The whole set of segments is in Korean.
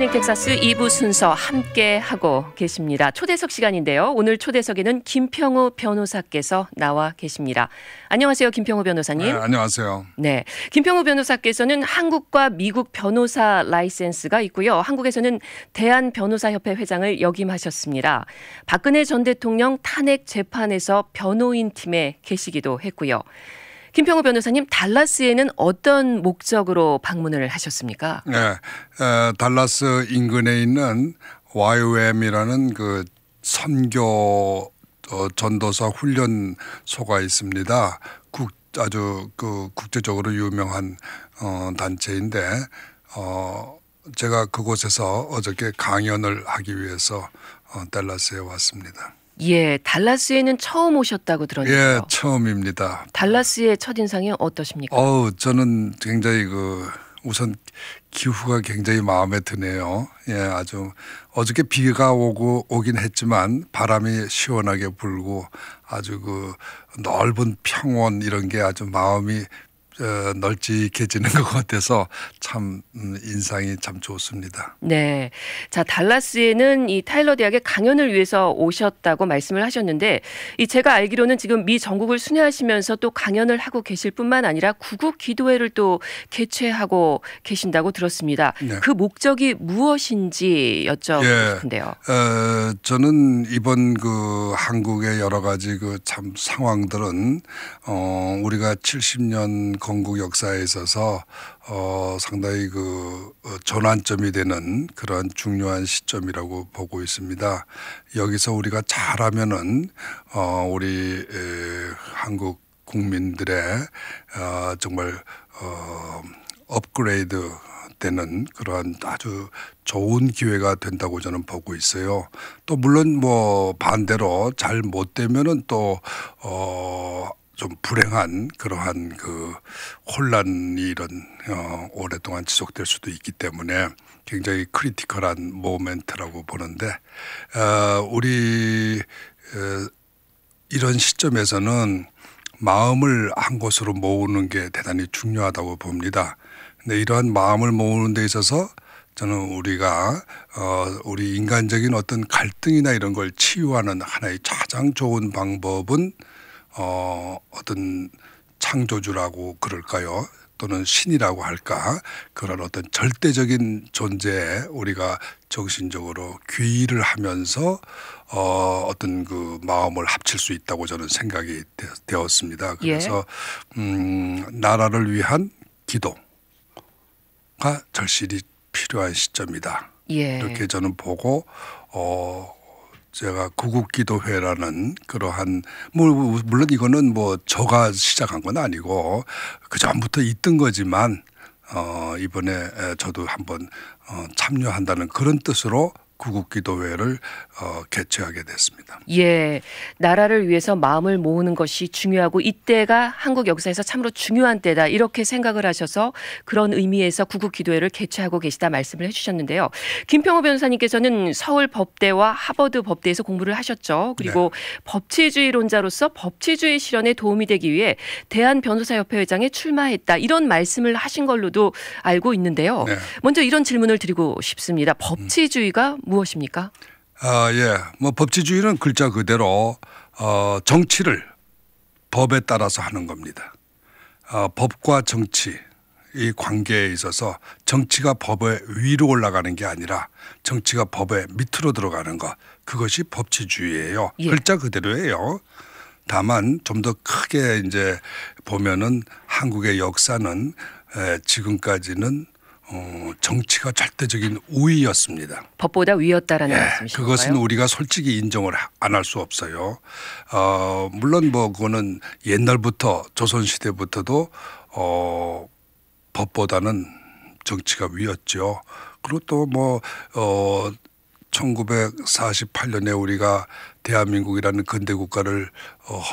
모닝 텍사스 2부 순서 함께 하고 계십니다. 초대석 시간인데요. 오늘 초대석에는 김평우 변호사께서 나와 계십니다. 안녕하세요, 김평우 변호사님. 네, 안녕하세요. 네, 김평우 변호사께서는 한국과 미국 변호사 라이센스가 있고요. 한국에서는 대한변호사협회 회장을 역임하셨습니다. 박근혜 전 대통령 탄핵 재판에서 변호인 팀에 계시기도 했고요. 김평우 변호사님, 달라스에는 어떤 목적으로 방문을 하셨습니까? 네, 달라스 인근에 있는 YOM이라는 그 선교 전도사 훈련소가 있습니다. 아주 그 국제적으로 유명한 단체인데 제가 그곳에서 어저께 강연을 하기 위해서 달라스에 왔습니다. 예, 달라스에는 처음 오셨다고 들었는데요. 예, 처음입니다. 달라스의 첫인상이 어떠십니까? 저는 굉장히 우선 기후가 굉장히 마음에 드네요. 예, 아주 어저께 비가 오긴 했지만 바람이 시원하게 불고 아주 넓은 평원 이런 게 아주 마음이 널찍해지는 것 같아서 참 인상이 참 좋습니다. 네, 자, 달라스에는 이 타일러 대학의 강연을 위해서 오셨다고 말씀을 하셨는데, 제가 알기로는 지금 미 전국을 순회하시면서 또 강연을 하고 계실 뿐만 아니라 구국 기도회를 또 개최하고 계신다고 들었습니다. 네. 그 목적이 무엇인지 여쭤보고 싶은데요. 저는 이번 한국의 여러 가지 참 상황들은 우리가 70년 건국 역사에 있어서 상당히 전환점이 되는 그런 중요한 시점이라고 보고 있습니다. 여기서 우리가 잘하면은 우리 한국 국민들의 정말 업그레이드 되는 그러한 아주 좋은 기회가 된다고 저는 보고 있어요. 또 물론 반대로 잘 못 되면은 또 좀 불행한 그러한 혼란이 이런 오랫동안 지속될 수도 있기 때문에 굉장히 크리티컬한 모멘트라고 보는데 우리 이런 시점에서는 마음을 한 곳으로 모으는 게 대단히 중요하다고 봅니다. 근데 이러한 마음을 모으는 데 있어서 저는 우리가 우리 인간적인 어떤 갈등이나 이런 걸 치유하는 하나의 가장 좋은 방법은 어떤 창조주라고 그럴까요? 또는 신이라고 할까? 그런 어떤 절대적인 존재에 우리가 정신적으로 귀의를 하면서 어떤 마음을 합칠 수 있다고 저는 생각이 되었습니다. 그래서 나라를 위한 기도가 절실히 필요한 시점이다. 이렇게 저는 보고 제가 구국기도회라는 그러한 물론 이거는 저가 시작한 건 아니고 그 전부터 있던 거지만 이번에 저도 한번 참여한다는 그런 뜻으로 구국기도회를 개최하게 됐습니다. 예, 나라를 위해서 마음을 모으는 것이 중요하고 이때가 한국 역사에서 참으로 중요한 때다, 이렇게 생각을 하셔서 그런 의미에서 구국기도회를 개최하고 계시다 말씀을 해주셨는데요. 김평우 변호사님께서는 서울 법대와 하버드 법대에서 공부를 하셨죠. 그리고 법치주의론자로서 법치주의 실현에 도움이 되기 위해 대한변호사협회 회장에 출마했다, 이런 말씀을 하신 걸로도 알고 있는데요. 먼저 이런 질문을 드리고 싶습니다. 법치주의가 무엇입니까? 법치주의는 글자 그대로 정치를 법에 따라서 하는 겁니다. 법과 정치 이 관계에 있어서 정치가 법의 위로 올라가는 게 아니라 정치가 법의 밑으로 들어가는 것, 그것이 법치주의예요. 글자 그대로예요. 다만 좀 더 크게 이제 보면은 한국의 역사는 지금까지는 정치가 절대적인 우위였습니다. 법보다 위였다라는 말씀이신가요? 그것은 우리가 솔직히 인정을 안 할 수 없어요. 물론 그거는 옛날부터 조선시대부터도 법보다는 정치가 위였죠. 그리고 또 1948년에 우리가 대한민국이라는 근대 국가를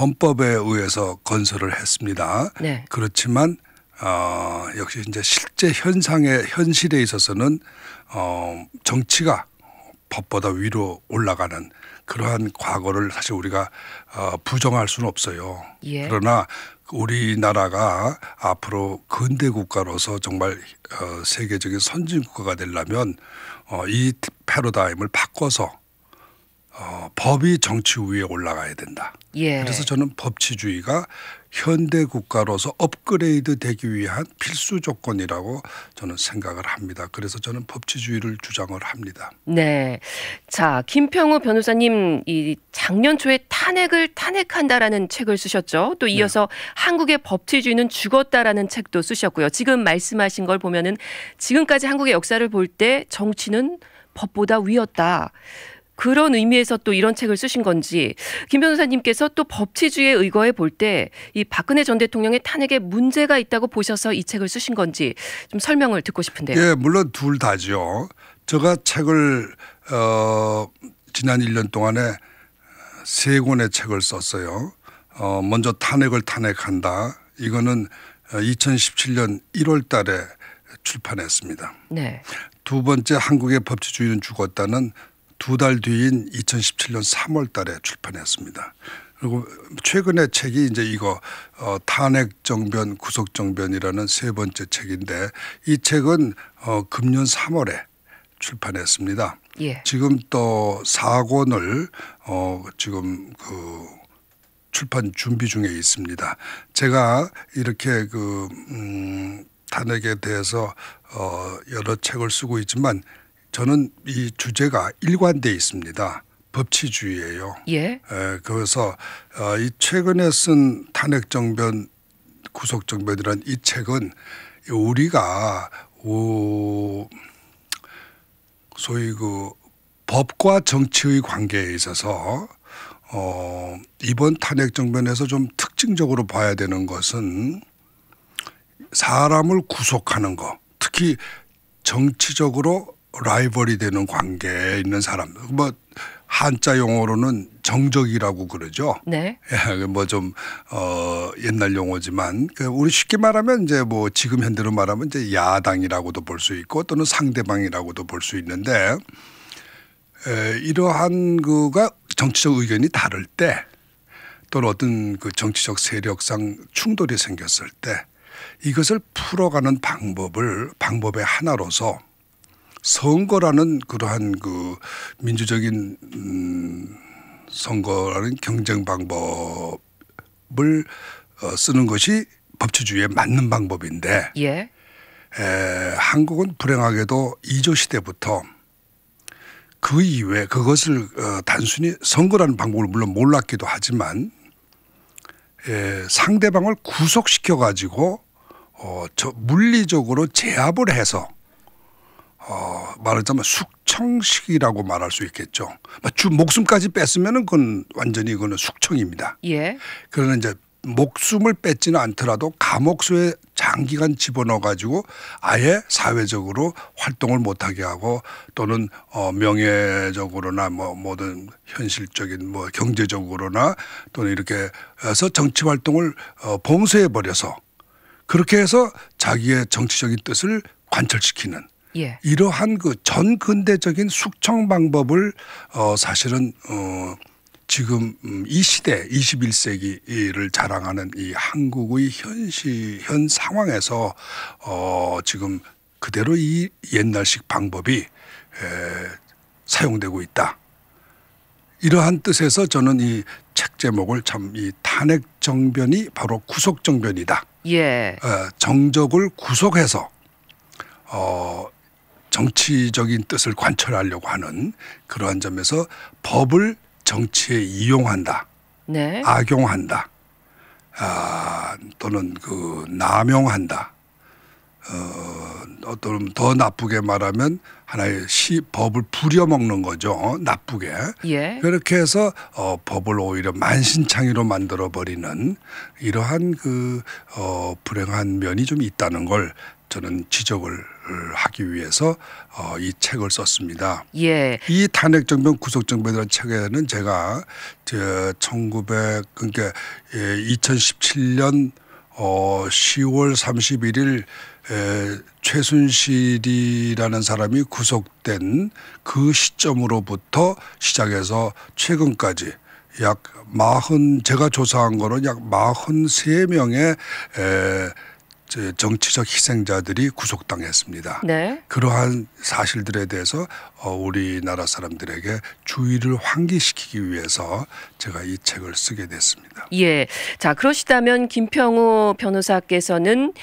헌법에 의해서 건설을 했습니다. 그렇지만 역시 이제 실제 현실에 있어서는 정치가 법보다 위로 올라가는 그러한 과거를 사실 우리가 부정할 수는 없어요. 그러나 우리나라가 앞으로 근대 국가로서 정말 세계적인 선진 국가가 되려면 이 패러다임을 바꿔서 법이 정치 위에 올라가야 된다. 예. 그래서 저는 법치주의가 현대 국가로서 업그레이드 되기 위한 필수 조건이라고 저는 생각을 합니다. 그래서 저는 법치주의를 주장을 합니다. 네. 자, 김평우 변호사님 이 작년 초에 탄핵을 탄핵한다라는 책을 쓰셨죠. 또 이어서 한국의 법치주의는 죽었다라는 책도 쓰셨고요. 지금 말씀하신 걸 보면은 지금까지 한국의 역사를 볼 때 정치는 법보다 위였다. 그런 의미에서 또 이런 책을 쓰신 건지 김 변호사님께서 또 법치주의에 의거해 볼 때 이 박근혜 전 대통령의 탄핵에 문제가 있다고 보셔서 이 책을 쓰신 건지 좀 설명을 듣고 싶은데요. 예, 물론 둘 다죠. 제가 책을 지난 1년 동안에 3권의 책을 썼어요. 먼저 탄핵을 탄핵한다. 이거는 2017년 1월 달에 출판했습니다. 네. 두 번째 한국의 법치주의는 죽었다는 2달 뒤인 2017년 3월 달에 출판했습니다. 그리고 최근의 책이 이제 이거 탄핵 정변 구속 정변이라는 3번째 책인데 이 책은 금년 3월에 출판했습니다. 예. 지금 또 4권을 지금 출판 준비 중에 있습니다. 제가 이렇게 탄핵에 대해서 여러 책을 쓰고 있지만 저는 이 주제가 일관돼 있습니다. 법치주의예요. 예. 그래서 이 최근에 쓴 탄핵정변 구속정변이라는 이 책은 우리가 소위 법과 정치의 관계에 있어서 이번 탄핵정변에서 좀 특징적으로 봐야 되는 것은 사람을 구속하는 것, 특히 정치적으로 라이벌이 되는 관계에 있는 사람, 한자 용어로는 정적이라고 그러죠. 네. 좀 옛날 용어지만 우리 쉽게 말하면 이제 지금 현대로 말하면 이제 야당이라고도 볼 수 있고 또는 상대방이라고도 볼 수 있는데 이러한 그가 정치적 의견이 다를 때 또는 어떤 정치적 세력상 충돌이 생겼을 때 이것을 풀어가는 방법의 하나로서 선거라는 그러한 민주적인 선거라는 경쟁 방법을 쓰는 것이 법치주의에 맞는 방법인데 예. 한국은 불행하게도 2조 시대부터 그 이후에 그것을 단순히 선거라는 방법을 물론 몰랐기도 하지만 상대방을 구속시켜 가지고 물리적으로 제압을 해서 말하자면 숙청식이라고 말할 수 있겠죠. 목숨까지 뺐으면은 그건 완전히 그거는 숙청입니다. 예. 그러나 이제 목숨을 뺏지는 않더라도 감옥소에 장기간 집어넣어 가지고 아예 사회적으로 활동을 못하게 하고 또는 명예적으로나 모든 현실적인 경제적으로나 또는 이렇게 해서 정치 활동을 봉쇄해 버려서 그렇게 해서 자기의 정치적인 뜻을 관철시키는 예. 이러한 전 근대적인 숙청 방법을 사실은 지금 이 시대 21세기를 자랑하는 이 한국의 현 상황에서 지금 그대로 이 옛날식 방법이 사용되고 있다. 이러한 뜻에서 저는 이 책 제목을 이 탄핵 정변이 바로 구속 정변이다. 예. 정적을 구속해서 정치적인 뜻을 관철하려고 하는 그러한 점에서 법을 정치에 이용한다. 네. 악용한다. 또는 남용한다. 또는 더 나쁘게 말하면 하나의 법을 부려먹는 거죠. 나쁘게. 예. 그렇게 해서 법을 오히려 만신창이로 만들어버리는 이러한 불행한 면이 좀 있다는 걸 저는 지적을 하기 위해서 이 책을 썼습니다. 예. 이 탄핵정변 구속정변이라는 책에는 제가 2017년 10월 31일 최순실이라는 사람이 구속된 그 시점으로부터 시작해서 최근까지 약 40 제가 조사한 거는 약 43명의 정치적 희생자들이 구속당했습니다. 네. 그러한 사실들에 대해서 우리나라 사람들에게 주의를 환기시키기 위해서 제가 이 책을 쓰게 됐습니다. 예. 자, 그러시다면 김평우 변호사께서는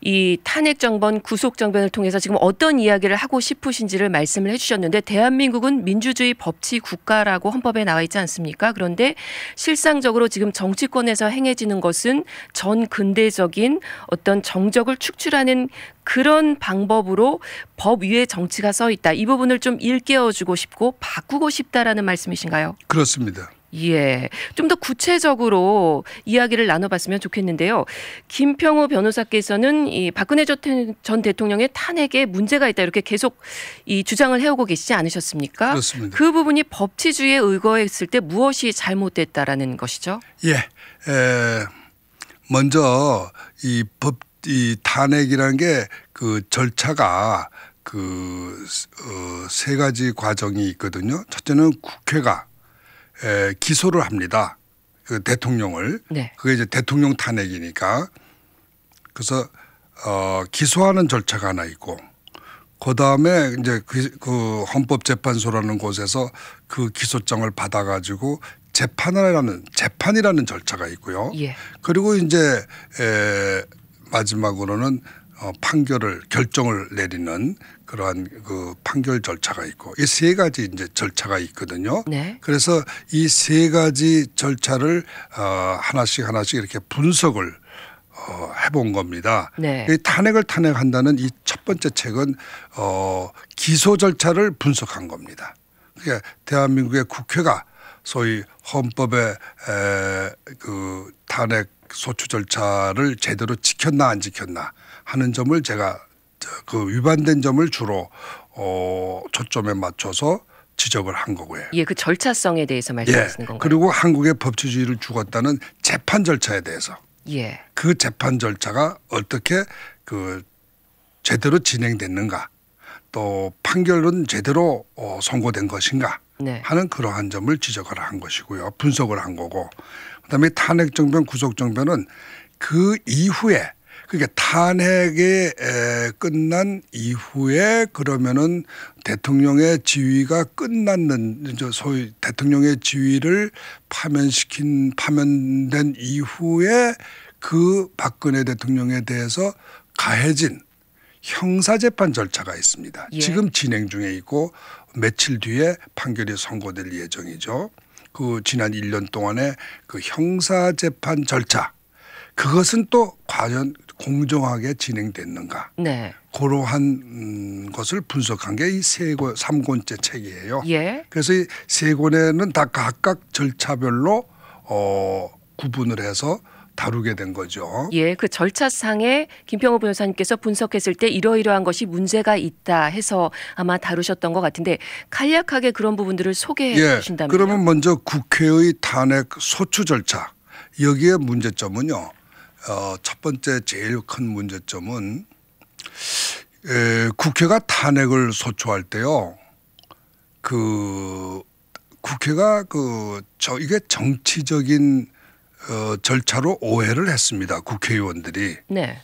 이 탄핵 정번, 구속 정변을 통해서 지금 어떤 이야기를 하고 싶으신지를 말씀을 해주셨는데, 대한민국은 민주주의 법치 국가라고 헌법에 나와 있지 않습니까? 그런데 실상적으로 지금 정치권에서 행해지는 것은 전 근대적인 어떤 정적을 축출하는 그런 방법으로 법 위에 정치가 써 있다. 이 부분을 좀 일깨워주고 싶고 바꾸고 싶다라는 말씀이신가요? 그렇습니다. 예. 좀 더 구체적으로 이야기를 나눠봤으면 좋겠는데요. 김평우 변호사께서는 이 박근혜 전 대통령의 탄핵에 문제가 있다 이렇게 계속 이 주장을 해오고 계시지 않으셨습니까? 그렇습니다. 그 부분이 법치주의에 의거했을 때 무엇이 잘못됐다라는 것이죠? 예. 먼저 이 탄핵이라는 게 그 절차가 세 가지 과정이 있거든요. 첫째는 국회가 기소를 합니다. 그 대통령을. 네. 그게 이제 대통령 탄핵이니까. 그래서 기소하는 절차가 하나 있고, 그 다음에 이제 그 헌법재판소라는 곳에서 그 기소장을 받아가지고 재판이라는 절차가 있고요. 예. 그리고 이제 마지막으로는 결정을 내리는 그러한 그 판결 절차가 있고, 이 세 가지 이제 절차가 있거든요. 네. 그래서 이 세 가지 절차를 하나씩 이렇게 분석을 해본 겁니다. 네. 이 탄핵한다는 이 첫 번째 책은 기소 절차를 분석한 겁니다. 그러니까 대한민국의 국회가 소위 헌법의 그 탄핵 소추 절차를 제대로 지켰나 안 지켰나 하는 점을 제가 그 위반된 점을 주로 초점에 맞춰서 지적을 한 거고요. 예, 그 절차성에 대해서 말씀하시는 건가요? 그리고 한국의 법치주의를 죽었다는 재판 절차에 대해서 예. 그 재판 절차가 어떻게 그 제대로 진행됐는가, 또 판결은 제대로 선고된 것인가 네. 하는 그러한 점을 지적을 한 것이고요. 분석을 한 거고, 그다음에 탄핵 정변, 구속 정변은 그 이후에, 그러니까 탄핵이 끝난 이후에 그러면은 대통령의 지위가 끝났는, 소위 대통령의 지위를 파면된 이후에 그 박근혜 대통령에 대해서 가해진 형사재판 절차가 있습니다. 예. 지금 진행 중에 있고 며칠 뒤에 판결이 선고될 예정이죠. 그 지난 1년 동안의 그 형사재판 절차, 그것은 또 과연 공정하게 진행됐는가. 네. 그러한 것을 분석한 게 이 3권째 책이에요. 예. 그래서 이 3권에는 다 각각 절차별로 구분을 해서 다루게 된 거죠. 예, 그 절차상에 김평우 변호사님께서 분석했을 때 이러이러한 것이 문제가 있다 해서 아마 다루셨던 것 같은데, 간략하게 그런 부분들을 소개해 주신다면요. 그러면 먼저 국회의 탄핵 소추 절차, 여기에 문제점은요. 첫 번째 제일 큰 문제점은 국회가 탄핵을 소추할 때요. 그 국회가 이게 정치적인 절차로 오해를 했습니다. 국회의원들이. 네.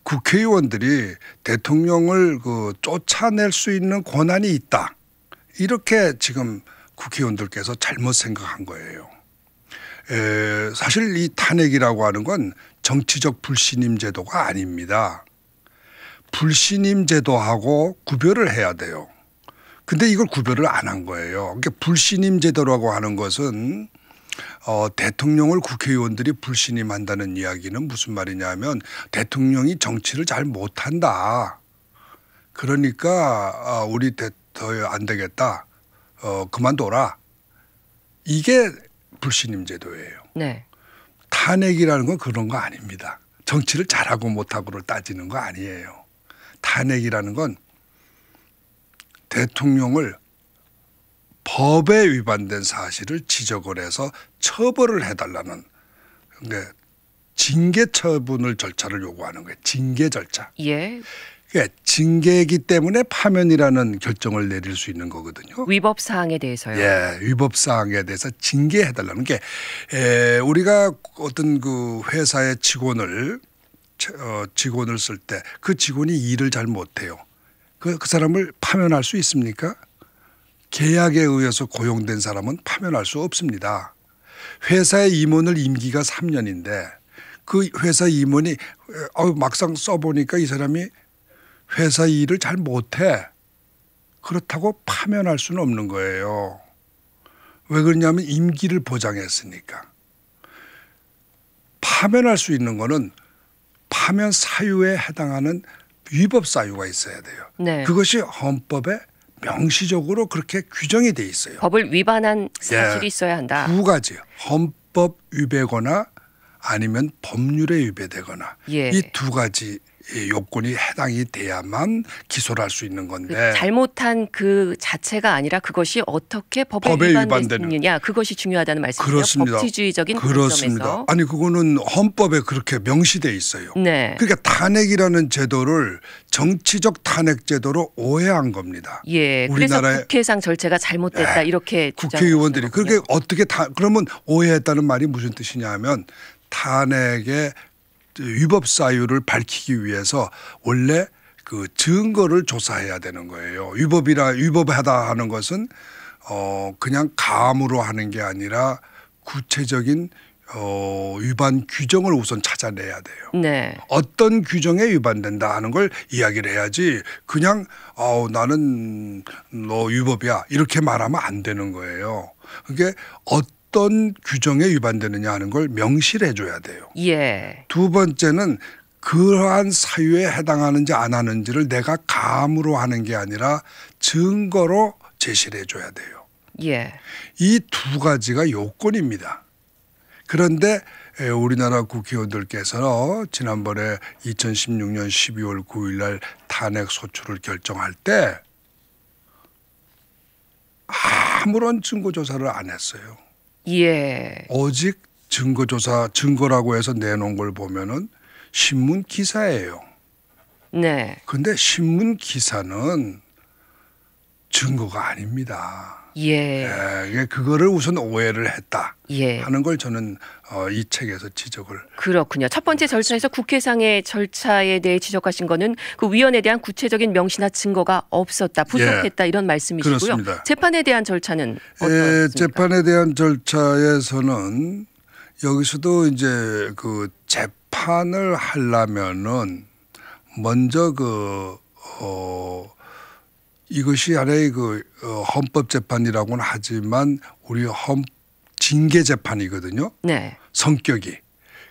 국회의원들이 대통령을 쫓아낼 수 있는 권한이 있다, 이렇게 지금 국회의원들께서 잘못 생각한 거예요. 사실 이 탄핵이라고 하는 건 정치적 불신임 제도가 아닙니다. 불신임 제도하고 구별을 해야 돼요. 근데 이걸 구별을 안 한 거예요. 그러니까 불신임 제도라고 하는 것은 대통령을 국회의원들이 불신임한다는 이야기는 무슨 말이냐면 대통령이 정치를 잘 못한다. 그러니까 우리 더 안 되겠다. 그만둬라. 이게 불신임 제도예요. 네. 탄핵이라는 건 그런 거 아닙니다. 정치를 잘하고 못하고를 따지는 거 아니에요. 탄핵이라는 건 대통령을 법에 위반된 사실을 지적을 해서 처벌을 해달라는, 그러니까 징계 처분을 절차를 요구하는 거예요. 징계 절차. 예. 그러니까 징계이기 때문에 파면이라는 결정을 내릴 수 있는 거거든요. 위법 사항에 대해서요. 예, 위법 사항에 대해서 징계해달라는 게 우리가 어떤 그 회사의 직원을 쓸 때 그 직원이 일을 잘 못해요. 그 사람을 파면할 수 있습니까? 계약에 의해서 고용된 사람은 파면할 수 없습니다. 회사의 임원을 임기가 3년인데 그 회사 임원이 막상 써보니까 이 사람이 회사 일을 잘 못해. 그렇다고 파면할 수는 없는 거예요. 왜 그러냐면 임기를 보장했으니까. 파면할 수 있는 거는 파면 사유에 해당하는 위법 사유가 있어야 돼요. 네. 그것이 헌법에 명시적으로 그렇게 규정이 돼 있어요. 법을 위반한 사실이 예, 있어야 한다. 두 가지요. 헌법 위배거나 아니면 법률에 위배되거나 예. 이 두 가지 요건이 해당이 돼야만 기소를 할 수 있는 건데 잘못한 그 자체가 아니라 그것이 어떻게 법에 위반됐느냐 그것이 중요하다는 말씀이죠. 그렇습니다. 법치주의적인 그렇습니다. 관점에서. 아니 그거는 헌법에 그렇게 명시돼 있어요. 네. 그러니까 탄핵이라는 제도를 정치적 탄핵 제도로 오해한 겁니다. 예. 그래서 우리나라의 국회상 절차가 잘못됐다 이렇게 국회의원들이 주장하시는 그렇게 어떻게 그러면 오해했다는 말이 무슨 뜻이냐면 탄핵의 위법 사유를 밝히기 위해서 원래 그 증거를 조사해야 되는 거예요. 위법하다 하는 것은 그냥 감으로 하는 게 아니라 구체적인 위반 규정을 우선 찾아내야 돼요. 네. 어떤 규정에 위반된다 하는 걸 이야기를 해야지 그냥 나는 너 위법이야 이렇게 말하면 안 되는 거예요. 그게 어떤 규정에 위반되느냐 하는 걸 명시를 해줘야 돼요. 예. 두 번째는 그러한 사유에 해당하는지 안 하는지를 내가 감으로 하는 게 아니라 증거로 제시를 해줘야 돼요. 예. 이 두 가지가 요건입니다. 그런데 우리나라 국회의원들께서 지난번에 2016년 12월 9일 날 탄핵 소추를 결정할 때 아무런 증거조사를 안 했어요. 예. 오직 증거라고 해서 내놓은 걸 보면은 신문 기사예요. 네. 그런데 신문 기사는 증거가 아닙니다. 예. 그거를 우선 오해를 했다 예. 하는 걸 저는 이 책에서 지적을. 그렇군요. 첫 번째 절차에서 국회상의 절차에 대해 지적하신 거는 그 위원에 대한 구체적인 명시나 증거가 없었다, 부족했다 이런 말씀이시고요. 그렇습니다. 재판에 대한 절차는 어떻습니까? 재판에 대한 절차에서는 여기서도 이제 그 재판을 하려면은 먼저 이것이 하나의 헌법재판이라고는 하지만 우리 징계재판이거든요. 네. 성격이.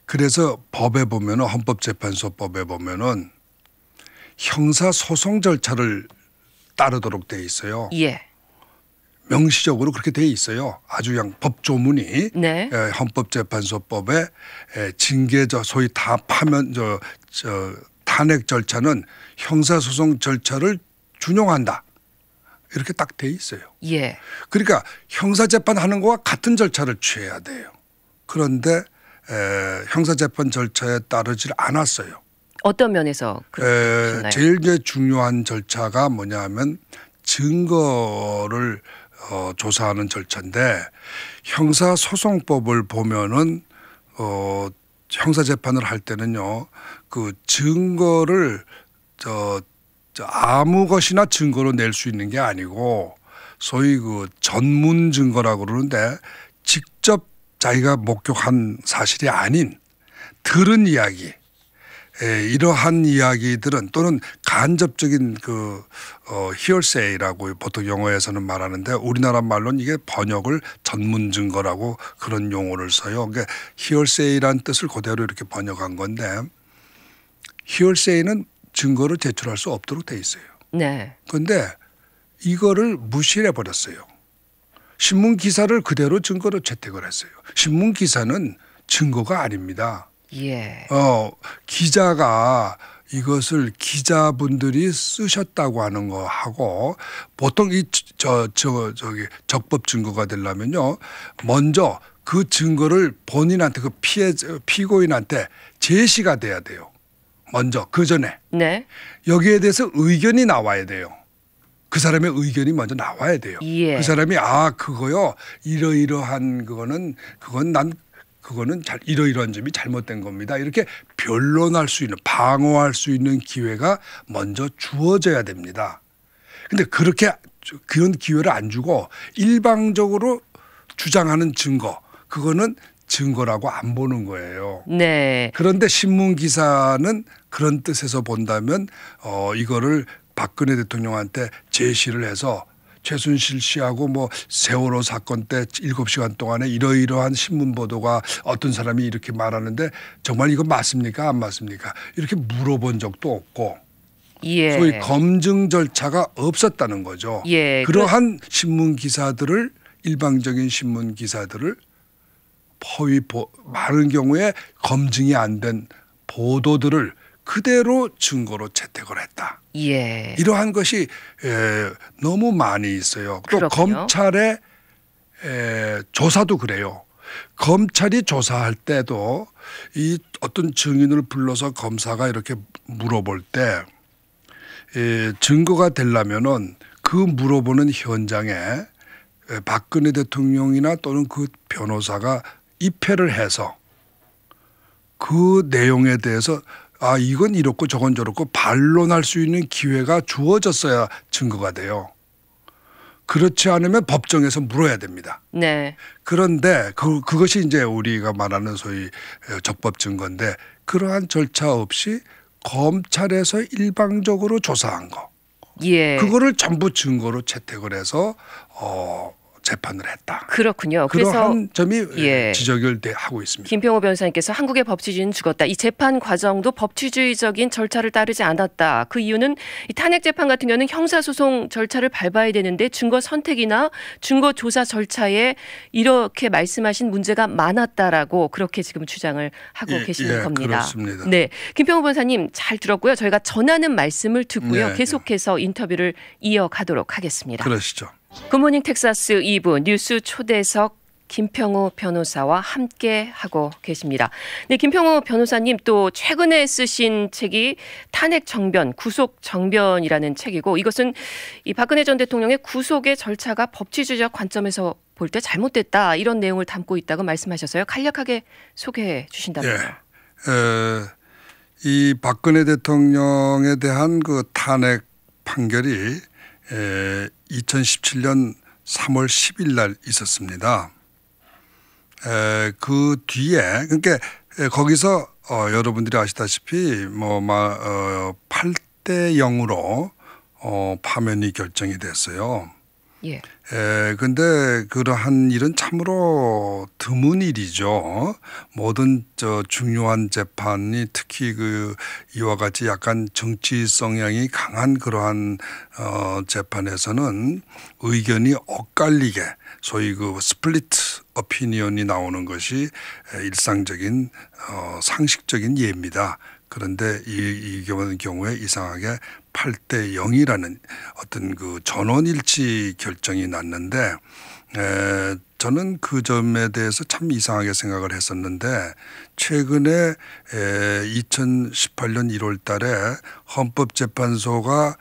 그래서 법에 보면은 헌법재판소법에 보면은 형사소송 절차를 따르도록 돼 있어요. 예. 명시적으로 그렇게 돼 있어요. 아주 그냥 법조문이 네. 헌법재판소법에 소위 다 파면 탄핵 절차는 형사소송 절차를 준용한다. 이렇게 딱 돼 있어요. 예. 그러니까 형사재판 하는 거와 같은 절차를 취해야 돼요. 그런데 형사재판 절차에 따르질 않았어요. 어떤 면에서 그렇나요? 제일 중요한 절차가 뭐냐면 증거를 조사하는 절차인데 형사소송법을 보면은 형사재판을 할 때는요 그 증거를 아무 것이나 증거로 낼 수 있는 게 아니고 소위 그 전문 증거라고 그러는데 직접 자기가 목격한 사실이 아닌 들은 이야기, 이러한 이야기들은 또는 간접적인 hearsay라고 보통 영어에서는 말하는데 우리나라 말로는 이게 번역을 전문 증거라고 그런 용어를 써요. 그러니까 hearsay란 뜻을 그대로 이렇게 번역한 건데 hearsay는 증거를 제출할 수 없도록 돼 있어요. 네. 그런데 이거를 무시해 버렸어요. 신문 기사를 그대로 증거로 채택을 했어요. 신문 기사는 증거가 아닙니다. 예. 기자가 이것을 기자분들이 쓰셨다고 하는 거 하고 보통 저기 적법 증거가 되려면요. 먼저 그 증거를 본인한테 피고인한테 제시가 돼야 돼요. 먼저 그 전에 네. 여기에 대해서 의견이 나와야 돼요. 그 사람의 의견이 먼저 나와야 돼요. 예. 그 사람이 그거요 이러이러한 그거는 이러이러한 점이 잘못된 겁니다. 이렇게 변론할 수 있는 방어할 수 있는 기회가 먼저 주어져야 됩니다. 근데 그렇게 그런 기회를 안 주고 일방적으로 주장하는 증거 그거는 증거라고 안 보는 거예요. 네. 그런데 신문 기사는 그런 뜻에서 본다면 이거를 박근혜 대통령한테 제시를 해서 최순실 씨하고 뭐 세월호 사건 때 7시간 동안에 이러이러한 신문 보도가 어떤 사람이 이렇게 말하는데 정말 이거 맞습니까? 안 맞습니까? 이렇게 물어본 적도 없고 예. 소위 검증 절차가 없었다는 거죠. 예. 그러한 신문 기사들을 일방적인 신문 기사들을 많은 경우에 검증이 안 된 보도들을 그대로 증거로 채택을 했다. 예. 이러한 것이 너무 많이 있어요. 또 그렇군요. 검찰의 조사도 그래요. 검찰이 조사할 때도 이 어떤 증인을 불러서 검사가 이렇게 물어볼 때 증거가 되려면은 그 물어보는 현장에 박근혜 대통령이나 또는 그 변호사가 입회를 해서 그 내용에 대해서 이건 이렇고 저건 저렇고 반론할 수 있는 기회가 주어졌어야 증거가 돼요. 그렇지 않으면 법정에서 물어야 됩니다. 네. 그런데 그것이 이제 우리가 말하는 소위 적법 증거인데 그러한 절차 없이 검찰에서 일방적으로 조사한 거. 예. 그거를 전부 증거로 채택을 해서 재판을 했다. 그렇군요. 그러한 점이 예. 지적을 하고 있습니다. 김평호 변호사님께서 한국의 법치주의는 죽었다. 이 재판 과정도 법치주의적인 절차를 따르지 않았다. 그 이유는 이 탄핵 재판 같은 경우는 형사소송 절차를 밟아야 되는데 증거 선택이나 증거 조사 절차에 이렇게 말씀하신 문제가 많았다라고 그렇게 지금 주장을 하고 계시는 겁니다. 그렇습니다. 네, 김평호 변호사님 잘 들었고요. 저희가 전하는 말씀을 듣고요. 네, 계속해서 인터뷰를 이어가도록 하겠습니다. 그러시죠. 굿모닝 텍사스 2부 뉴스 초대석 김평호 변호사와 함께 하고 계십니다. 네, 김평호 변호사님 또 최근에 쓰신 책이 탄핵 정변, 구속 정변이라는 책이고 이것은 이 박근혜 전 대통령의 구속의 절차가 법치주의적 관점에서 볼 때 잘못됐다 이런 내용을 담고 있다고 말씀하셨어요. 간략하게 소개해 주신다면요. 이 박근혜 대통령에 대한 그 탄핵 판결이 2017년 3월 10일 날 있었습니다. 그 뒤에 그러니까 거기서 여러분들이 아시다시피 8대 0으로 파면이 결정이 됐어요. 예. 근데 그러한 일은 참으로 드문 일이죠. 모든 중요한 재판이 특히 이와 같이 약간 정치 성향이 강한 그러한 재판에서는 의견이 엇갈리게 소위 스플리트 오피니언이 나오는 것이 일상적인 상식적인 예입니다. 그런데 이 경우에 이상하게 8대 0이라는 어떤 전원일치 결정이 났는데 저는 그 점에 대해서 참 이상하게 생각을 했었는데 최근에 2018년 1월 달에 헌법재판소가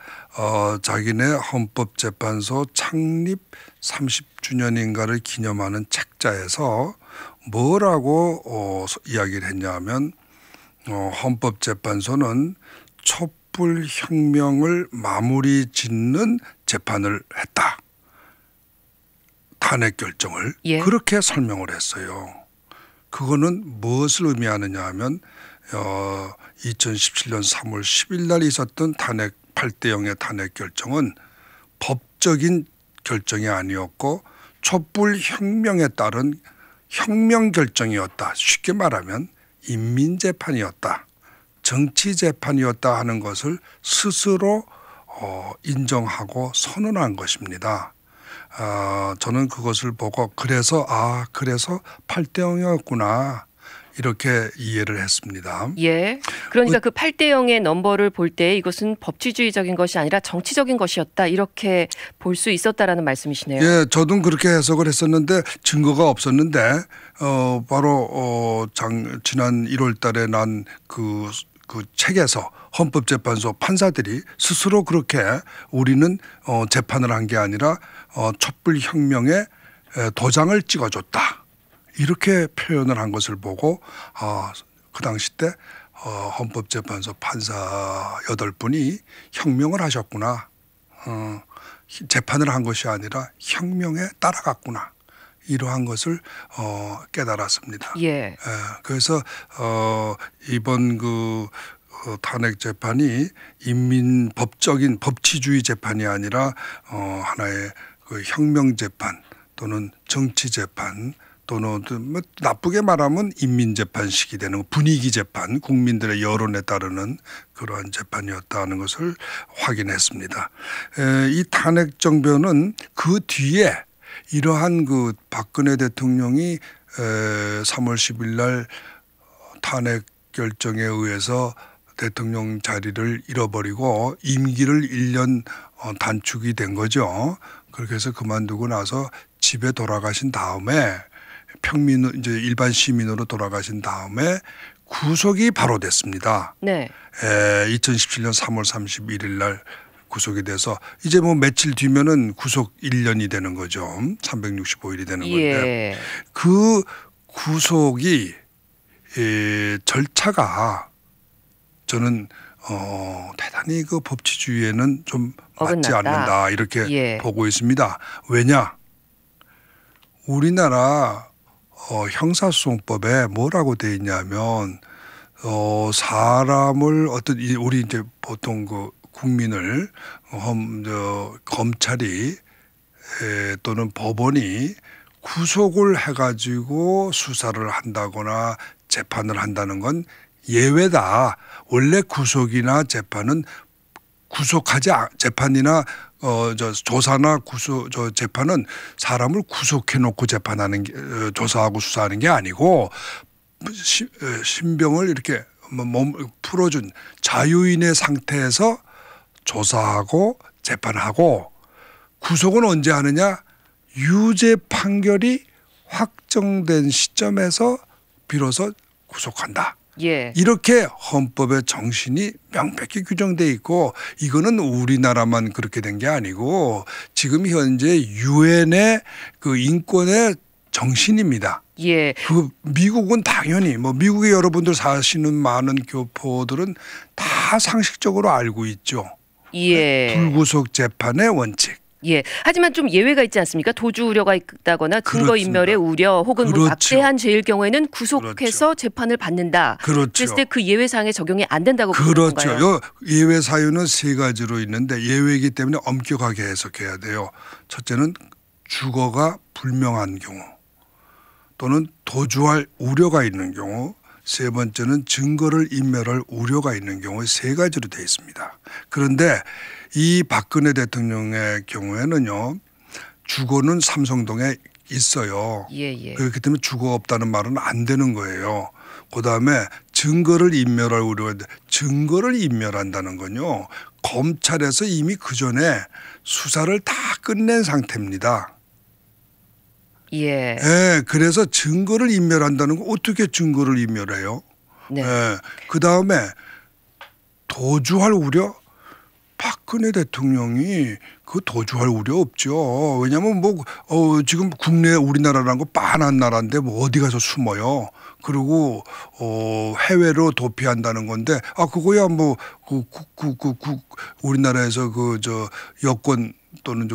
자기네 헌법재판소 창립 30주년인가를 기념하는 책자에서 뭐라고 이야기를 했냐면 헌법재판소는 촛불혁명을 마무리 짓는 재판을 했다. 탄핵 결정을 예. 그렇게 설명을 했어요. 그거는 무엇을 의미하느냐 하면 2017년 3월 10일 날 있었던 8대 0의 탄핵 결정은 법적인 결정이 아니었고 촛불혁명에 따른 혁명 결정이었다. 쉽게 말하면 인민재판이었다. 정치재판이었다 하는 것을 스스로 인정하고 선언한 것입니다. 저는 그것을 보고 그래서 8대 0이었구나 이렇게 이해를 했습니다. 예. 그러니까 그 8대 0의 넘버를 볼 때 이것은 법치주의적인 것이 아니라 정치적인 것이었다 이렇게 볼 수 있었다라는 말씀이시네요. 예, 저도 그렇게 해석을 했었는데 증거가 없었는데 바로 지난 1월 달에 난 그 그 책에서 헌법재판소 판사들이 스스로 그렇게 우리는 재판을 한 게 아니라 촛불혁명에 도장을 찍어줬다. 이렇게 표현을 한 것을 보고 그 당시 때 헌법재판소 판사 8분이 혁명을 하셨구나. 재판을 한 것이 아니라 혁명에 따라갔구나. 이러한 것을 깨달았습니다. 예. 그래서 이번 그 탄핵 재판이 인민법적인 법치주의 재판이 아니라 하나의 그 혁명 재판 또는 정치 재판 또는 뭐 나쁘게 말하면 인민 재판식이 되는 분위기 재판, 국민들의 여론에 따르는 그러한 재판이었다는 것을 확인했습니다. 이 탄핵 정변은 그 뒤에 이러한 그 박근혜 대통령이 3월 10일 날 탄핵 결정에 의해서 대통령 자리를 잃어버리고 임기를 1년 단축이 된 거죠. 그렇게 해서 그만두고 나서 집에 돌아가신 다음에 이제 일반 시민으로 돌아가신 다음에 구속이 바로 됐습니다. 네. 2017년 3월 31일 날 구속이 돼서 이제 뭐 며칠 뒤면은 구속 1년이 되는 거죠. 365일이 되는 건데 예. 그 구속이 절차가 저는 대단히 그 법치주의에는 좀 맞지 어긋났다. 않는다 이렇게 예. 보고 있습니다. 왜냐? 우리나라 형사소송법에 뭐라고 돼 있냐면 사람을 우리 이제 보통 그 국민을 검찰이 또는 법원이 구속을 해가지고 수사를 한다거나 재판을 한다는 건 예외다. 원래 구속이나 재판은 재판이나 조사나 재판은 사람을 구속해 놓고 재판하는 게 조사하고 수사하는 게 아니고 신병을 이렇게 풀어준 자유인의 상태에서 조사하고 재판하고 구속은 언제 하느냐? 유죄 판결이 확정된 시점에서 비로소 구속한다. 예. 이렇게 헌법의 정신이 명백히 규정돼 있고 이거는 우리나라만 그렇게 된 게 아니고 지금 현재 유엔의 그 인권의 정신입니다. 예. 그 미국은 당연히 미국의 여러분들 사시는 많은 교포들은 다 상식적으로 알고 있죠. 예. 불구속 재판의 원칙. 예. 하지만 좀 예외가 있지 않습니까? 도주 우려가 있다거나 증거 그렇습니다. 인멸의 우려 혹은 뭐 그렇죠. 막대한 죄일 경우에는 구속해서 그렇죠. 재판을 받는다. 그렇죠. 그랬을 때 그 예외 사항에 적용이 안 된다고 보는 그렇죠. 건가요? 예외 사유는 3가지로 있는데 예외이기 때문에 엄격하게 해석해야 돼요. 첫째는 주거가 불명한 경우 또는 도주할 우려가 있는 경우, 세 번째는 증거를 인멸할 우려가 있는 경우 3가지로 되어 있습니다. 그런데 이 박근혜 대통령의 경우에는요. 주거는 삼성동에 있어요. 예. 그렇기 때문에 주거 없다는 말은 안 되는 거예요. 그다음에 증거를 인멸할 우려가 증거를 인멸한다는 건요. 검찰에서 이미 그전에 수사를 다 끝낸 상태입니다. 예. 그래서 증거를 인멸한다는 건 어떻게 증거를 인멸해요? 네. 그다음에 도주할 우려? 박근혜 대통령이 그 도주할 우려 없죠. 왜냐하면 지금 국내 우리나라라는 거 빤한 나라인데 어디 가서 숨어요. 그리고 해외로 도피한다는 건데 그거야 우리나라에서 여권 또는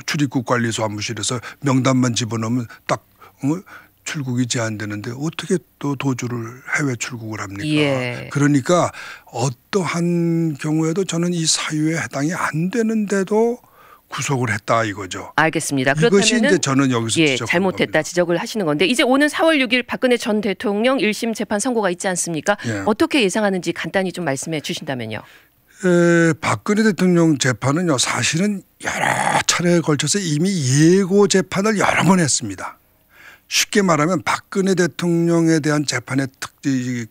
출입국 관리소 사무실에서 명단만 집어넣으면 딱 출국이 제한되는데 어떻게 또 도주를 해외 출국을 합니까? 예. 그러니까 어떠한 경우에도 저는 이 사유에 해당이 안 되는데도 구속을 했다 이거죠. 알겠습니다. 이것이 그렇다면은 이제 저는 여기서 지적한 잘못했다 겁니다. 지적을 하시는 건데 이제 오는 4월 6일 박근혜 전 대통령 1심 재판 선고가 있지 않습니까? 예. 어떻게 예상하는지 간단히 좀 말씀해 주신다면요. 박근혜 대통령 재판은요 사실은 여러 차례에 걸쳐서 이미 예고 재판을 여러 번 했습니다. 쉽게 말하면 박근혜 대통령에 대한 재판의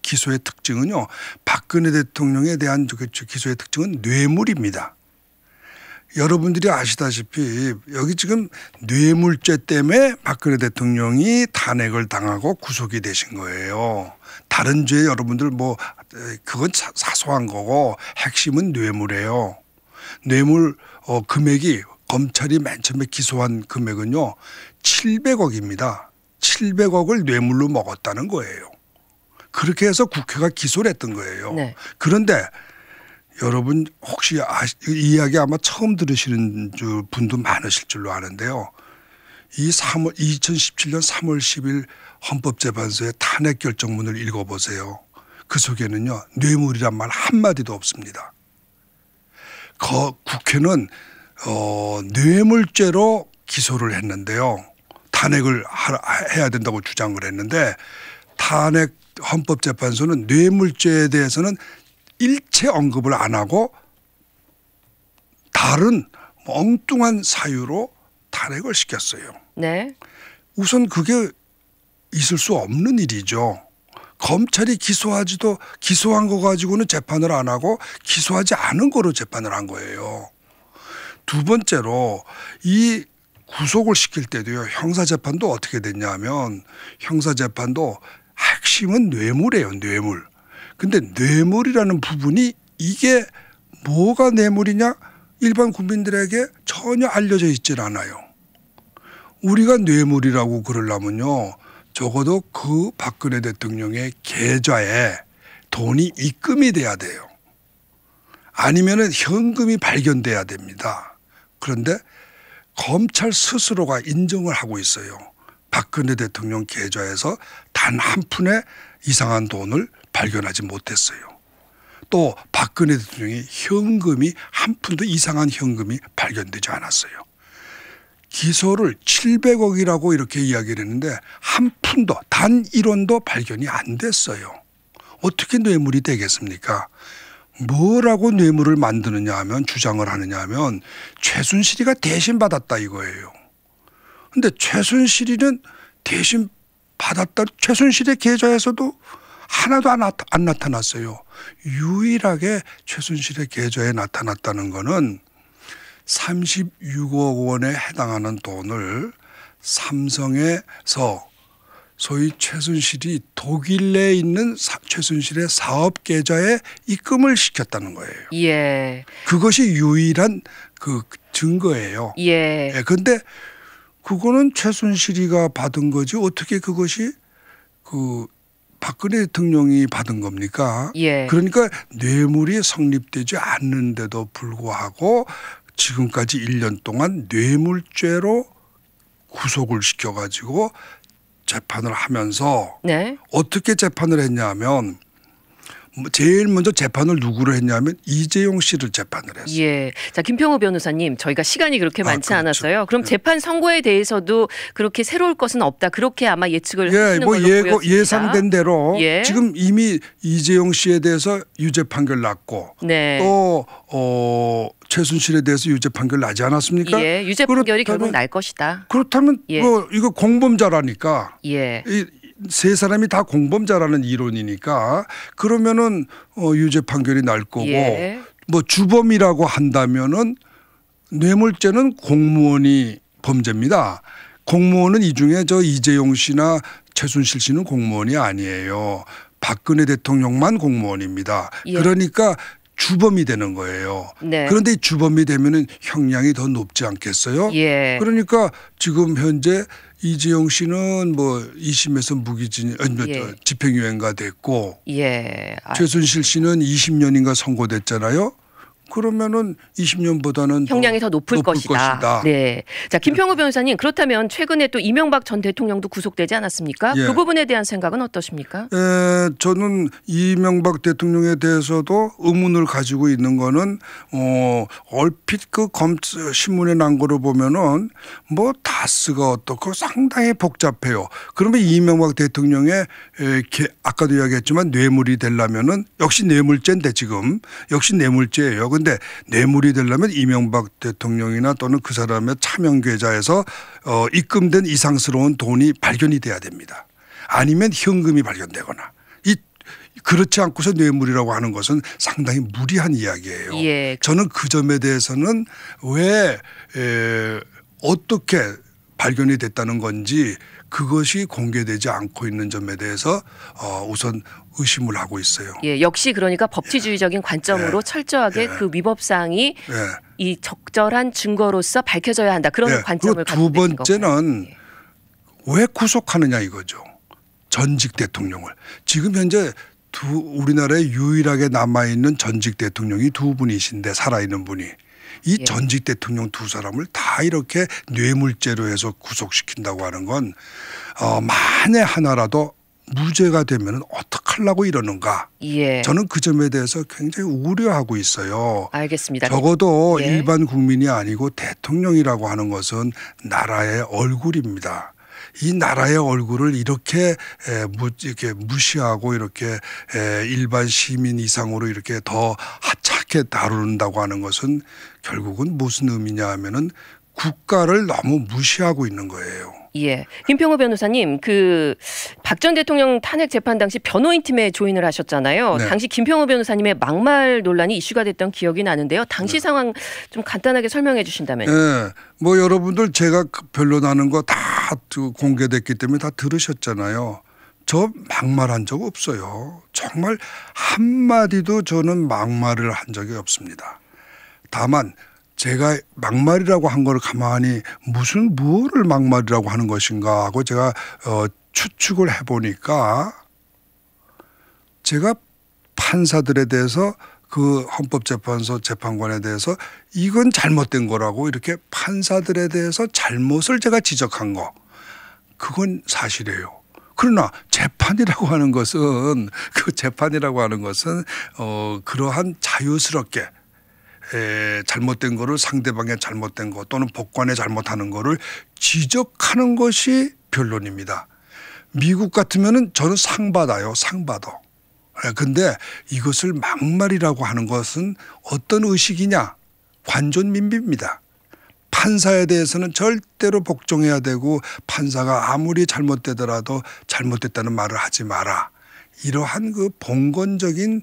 기소의 특징은요. 박근혜 대통령에 대한 기소의 특징은 뇌물입니다. 여러분들이 아시다시피 여기 지금 뇌물죄 때문에 박근혜 대통령이 탄핵을 당하고 구속이 되신 거예요. 다른 죄 여러분들 뭐 그건 사소한 거고 핵심은 뇌물이에요. 뇌물 금액이 검찰이 맨 처음에 기소한 금액은요 700억입니다. 700억을 뇌물로 먹었다는 거예요. 그렇게 해서 국회가 기소를 했던 거예요. 네. 그런데 여러분 혹시 이 이야기 아마 처음 들으시는 분도 많으실 줄로 아는데요. 이 2017년 3월 10일 헌법재판소의 탄핵 결정문을 읽어보세요. 그 속에는요 뇌물이란 말 한마디도 없습니다. 국회는 뇌물죄로 기소를 했는데요. 탄핵을 해야 된다고 주장을 했는데 탄핵 헌법재판소는 뇌물죄에 대해서는 일체 언급을 안 하고 다른 엉뚱한 사유로 탄핵을 시켰어요. 네. 우선 그게 있을 수 없는 일이죠. 검찰이 기소한 거 가지고는 재판을 안 하고 기소하지 않은 거로 재판을 한 거예요. 두 번째로 이 구속을 시킬 때도요. 형사재판도 어떻게 됐냐면 형사재판도 핵심은 뇌물이에요. 뇌물. 근데 뇌물이라는 부분이 이게 뭐가 뇌물이냐 일반 국민들에게 전혀 알려져 있질 않아요. 우리가 뇌물이라고 그러려면요. 적어도 그 박근혜 대통령의 계좌에 돈이 입금이 돼야 돼요. 아니면은 현금이 발견돼야 됩니다. 그런데 검찰 스스로가 인정을 하고 있어요. 박근혜 대통령 계좌에서 단 한 푼의 이상한 돈을 발견하지 못했어요. 또 박근혜 대통령의 현금이 한 푼도 이상한 현금이 발견되지 않았어요. 기소를 700억이라고 이렇게 이야기를 했는데 한 푼도 단 1원도 발견이 안 됐어요. 어떻게 뇌물이 되겠습니까? 뭐라고 뇌물을 만드느냐 하면 주장을 하느냐 하면 최순실이가 대신 받았다 이거예요. 그런데 최순실이는 대신 받았다. 최순실의 계좌에서도 하나도 안 나타났어요. 유일하게 최순실의 계좌에 나타났다는 거는 36억 원에 해당하는 돈을 삼성에서 소위 최순실이 독일 내에 있는 최순실의 사업 계좌에 입금을 시켰다는 거예요. 예. 그것이 유일한 그 증거예요. 예. 그런데 그거는 최순실이가 받은 거지 어떻게 그것이 그 박근혜 대통령이 받은 겁니까? 예. 그러니까 뇌물이 성립되지 않는데도 불구하고 지금까지 1년 동안 뇌물죄로 구속을 시켜가지고 재판을 하면서 네. 어떻게 재판을 했냐면 제일 먼저 재판을 누구를 했냐면 이재용 씨를 재판을 했어요. 예. 자, 김평우 변호사님, 저희가 시간이 그렇게 많지 그렇죠. 않았어요. 그럼 재판 선고에 대해서도 그렇게 새로울 것은 없다. 그렇게 아마 예측을 하시는 걸로 보였습니다. 예상된 대로 예. 지금 이미 이재용 씨에 대해서 유죄 판결 났고 네. 또 최순실에 대해서 유죄 판결 나지 않았습니까? 예. 유죄 판결이 결국 날 것이다. 그렇다면 예. 이거 공범자라니까. 예. 세 사람이 다 공범자라는 이론이니까 그러면은 유죄 판결이 날 거고 예. 뭐 주범이라고 한다면은 뇌물죄는 공무원이 범죄입니다. 공무원은 이 중에 저 이재용 씨나 최순실 씨는 공무원이 아니에요. 박근혜 대통령만 공무원입니다. 예. 그러니까 주범이 되는 거예요. 네. 그런데 주범이 되면은 형량이 더 높지 않겠어요? 예. 그러니까 지금 현재 이재용 씨는 뭐 2심에서 예. 집행유예가 됐고 예. 최순실 씨는 20년인가 선고됐잖아요. 그러면은 20년보다는 형량이 더 높을 것이다. 네. 자, 김평우 변호사님, 그렇다면 최근에 또 이명박 전 대통령도 구속되지 않았습니까? 예. 그 부분에 대한 생각은 어떠십니까? 저는 이명박 대통령에 대해서도 의문을 가지고 있는 거는 얼핏 그 신문에 난 거를 보면은 뭐 다스가 어떻고 상당히 복잡해요. 그러면 이명박 대통령의 아까도 이야기했지만 뇌물이 되려면은 역시 뇌물죄인데 지금 역시 뇌물죄예요. 그런데 뇌물이 되려면 이명박 대통령이나 또는 그 사람의 차명 계좌에서 입금된 이상스러운 돈이 발견이 돼야 됩니다. 아니면 현금이 발견되거나 이 그렇지 않고서 뇌물이라고 하는 것은 상당히 무리한 이야기예요. 예. 저는 그 점에 대해서는 왜 어떻게 발견이 됐다는 건지 그것이 공개되지 않고 있는 점에 대해서 우선 의심을 하고 있어요. 예, 역시 그러니까 법치주의적인 관점으로 철저하게 그 위법 사항이 이 적절한 증거로서 밝혀져야 한다. 그런 관점을 가지고 두 번째는 왜 구속하느냐 이거죠. 전직 대통령을. 지금 현재 우리나라에 유일하게 남아있는 전직 대통령이 두 분이신데 살아있는 분이. 이 전직 대통령 두 사람을 다 이렇게 뇌물죄로 해서 구속시킨다고 하는 건 만에 하나라도 무죄가 되면 어떡하려고 이러는가. 예. 저는 그 점에 대해서 굉장히 우려하고 있어요. 알겠습니다. 적어도 일반 국민이 아니고 대통령이라고 하는 것은 나라의 얼굴입니다. 이 나라의 얼굴을 이렇게 무시하고 이렇게 일반 시민 이상으로 이렇게 더 하찮게 다룬다고 하는 것은 결국은 무슨 의미냐 하면은 국가를 너무 무시하고 있는 거예요. 예. 김평호 변호사님, 박 전 대통령 탄핵 재판 당시 변호인 팀에 조인을 하셨잖아요. 네. 당시 김평호 변호사님의 막말 논란이 이슈가 됐던 기억이 나는데요. 당시 상황 좀 간단하게 설명해 주신다면요. 네. 뭐 여러분들 제가 변론하는 거 다 공개됐기 때문에 다 들으셨잖아요. 저 막말한 적 없어요. 정말 한마디도 저는 막말을 한 적이 없습니다. 다만 제가 막말이라고 한 걸 가만히 무엇을 막말이라고 하는 것인가 하고 제가 추측을 해보니까 제가 판사들에 대해서 그 헌법재판소 재판관에 대해서 이건 잘못된 거라고 이렇게 판사들에 대해서 잘못을 제가 지적한 거 그건 사실이에요. 그러나 재판이라고 하는 것은 그러한 자유스럽게 잘못된 거를 상대방의 잘못된 거 또는 법관의 잘못하는 거를 지적하는 것이 변론입니다. 미국 같으면은 저는 상 받아요. 상 받아. 근데 이것을 막말이라고 하는 것은 어떤 의식이냐? 관존민비입니다. 판사에 대해서는 절대로 복종해야 되고 판사가 아무리 잘못되더라도 잘못됐다는 말을 하지 마라. 이러한 그 봉건적인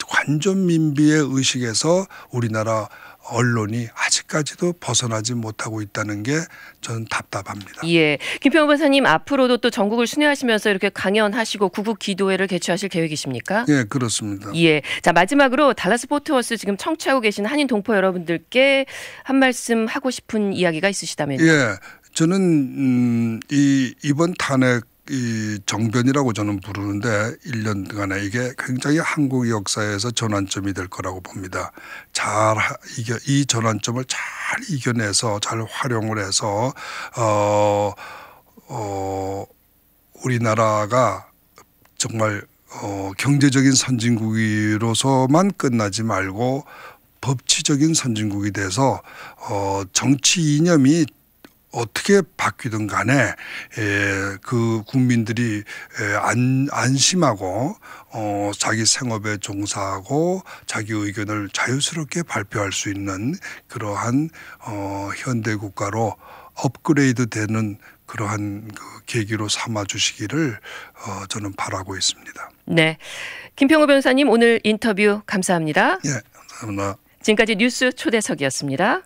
관존민비의 의식에서 우리나라 언론이 아직까지도 벗어나지 못하고 있다는 게 저는 답답합니다. 예, 김평호 변호사님 앞으로도 또 전국을 순회하시면서 이렇게 강연하시고 구국 기도회를 개최하실 계획이십니까? 예, 그렇습니다. 예, 자 마지막으로 달라스 포트워스 지금 청취하고 계신 한인 동포 여러분들께 한 말씀 하고 싶은 이야기가 있으시다면요. 예, 저는 이번 탄핵 이 정변이라고 저는 부르는데 1년간에 이게 굉장히 한국 역사에서 전환점이 될 거라고 봅니다. 이 전환점을 잘 이겨내서 잘 활용을 해서 우리나라가 정말 경제적인 선진국으로서만 끝나지 말고 법치적인 선진국이 돼서 정치 이념이 어떻게 바뀌든 간에 그 국민들이 안심하고 자기 생업에 종사하고 자기 의견을 자유스럽게 발표할 수 있는 그러한 현대 국가로 업그레이드 되는 그러한 그 계기로 삼아 주시기를 저는 바라고 있습니다. 네, 김평호 변호사님 오늘 인터뷰 감사합니다. 예, 감사합니다. 지금까지 뉴스 초대석이었습니다.